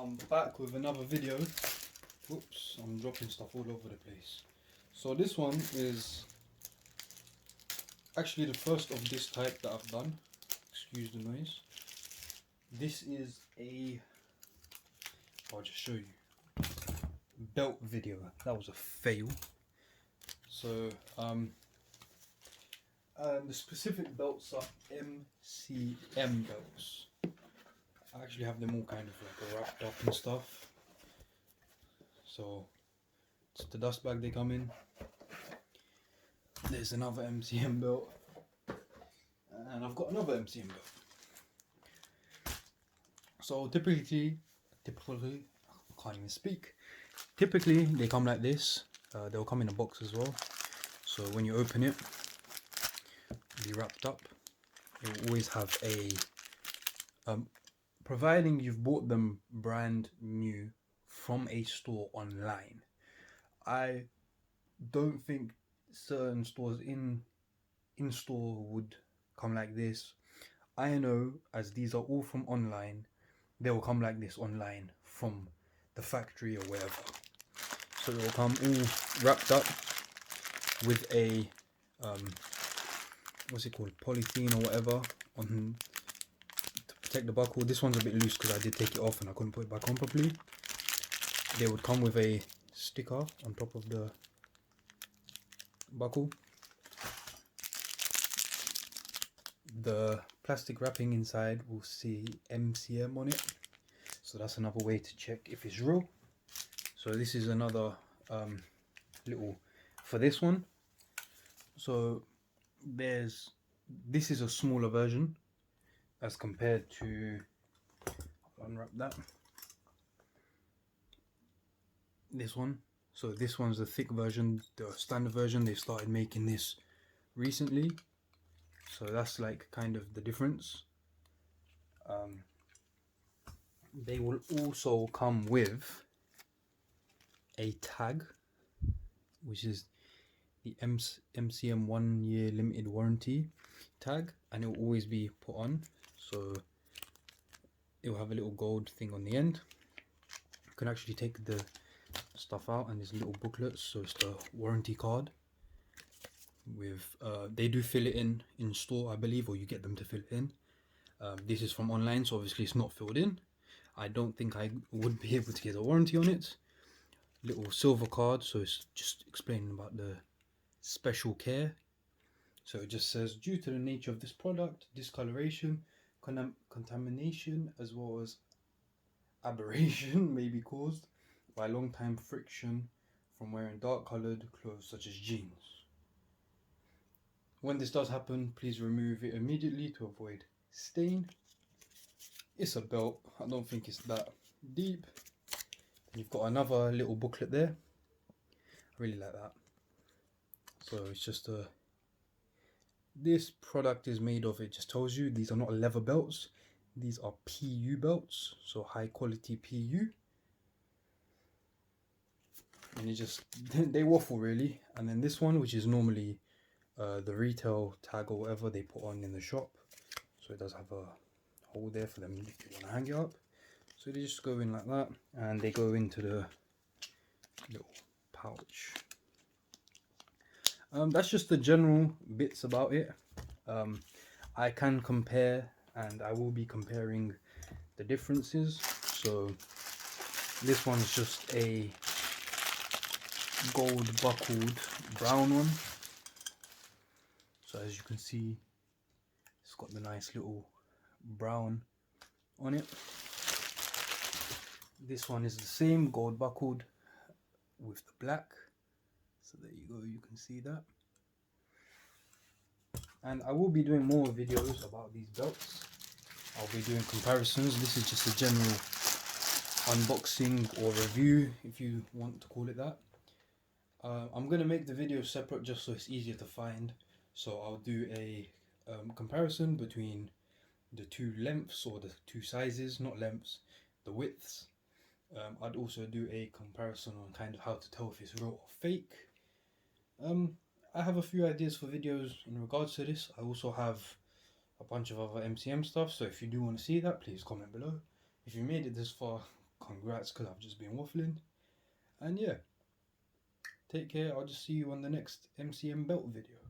I'm back with another video. Whoops, I'm dropping stuff all over the place. So this one is actually the first of this type that I've done. Excuse the noise. This is I'll just show you. Belt video. That was a fail. So the specific belts are MCM belts. I actually have them all kind of like wrapped up and stuff. So it's the dust bag they come in. There's another MCM belt, and I've got another MCM belt. So typically, I can't even speak. Typically they come like this. They'll come in a box as well. So when you open it, it'll be wrapped up. It will always have a providing you've bought them brand new from a store online. I don't think certain stores in store would come like this. I know, as these are all from online, they will come like this online from the factory or wherever. So it will come all wrapped up with a what's it called, polythene or whatever on to protect the buckle. This one's a bit loose because I did take it off and I couldn't put it back on properly. They would come with a sticker on top of the buckle. The plastic wrapping inside will say MCM on it, so that's another way to check if it's real. So this is another little for this one. So this is a smaller version as compared to, I'll unwrap that, this one. So this one's the thick version, the standard version. They started making this recently, so that's like kind of the difference. They will also come with a tag, which is the MCM 1 year limited warranty tag, and it will always be put on. So it will have a little gold thing on the end. You can actually take the stuff out, and there's little booklets. So it's the warranty card with they do fill it in store, I believe, or you get them to fill it in. This is from online, so obviously it's not filled in. I don't think I would be able to get a warranty on it. Little silver card, so it's just explaining about the special care. So it just says, due to the nature of this product, discoloration, contamination, as well as aberration may be caused by long time friction from wearing dark coloured clothes such as jeans. When this does happen, please remove it immediately to avoid stain. It's a belt, I don't think it's that deep. You've got another little booklet there. I really like that. So it's just this product is made of, it just tells you these are not leather belts, these are PU belts, so high quality PU. And you just they waffle really. And then this one, which is normally the retail tag or whatever they put on in the shop, so it does have a hole there for them if you want to hang it up. So they just go in like that, and they go into the little pouch. That's just the general bits about it. I can compare, and I will be comparing the differences. So this one's just a gold buckled brown one. So as you can see, it's got the nice little brown on it. This one is the same, gold buckled with the black. So there you go, you can see that. And I will be doing more videos about these belts. I'll be doing comparisons. This is just a general unboxing or review, if you want to call it that. I'm going to make the video separate just so it's easier to find. So I'll do a comparison between the two lengths, or the two sizes, not lengths, the widths. I'd also do a comparison on kind of how to tell if it's real or fake. I have a few ideas for videos in regards to this. I also have a bunch of other MCM stuff, so if you do want to see that, please comment below. If you made it this far, congrats, because I've just been waffling. And yeah, take care. I'll just see you on the next MCM belt video.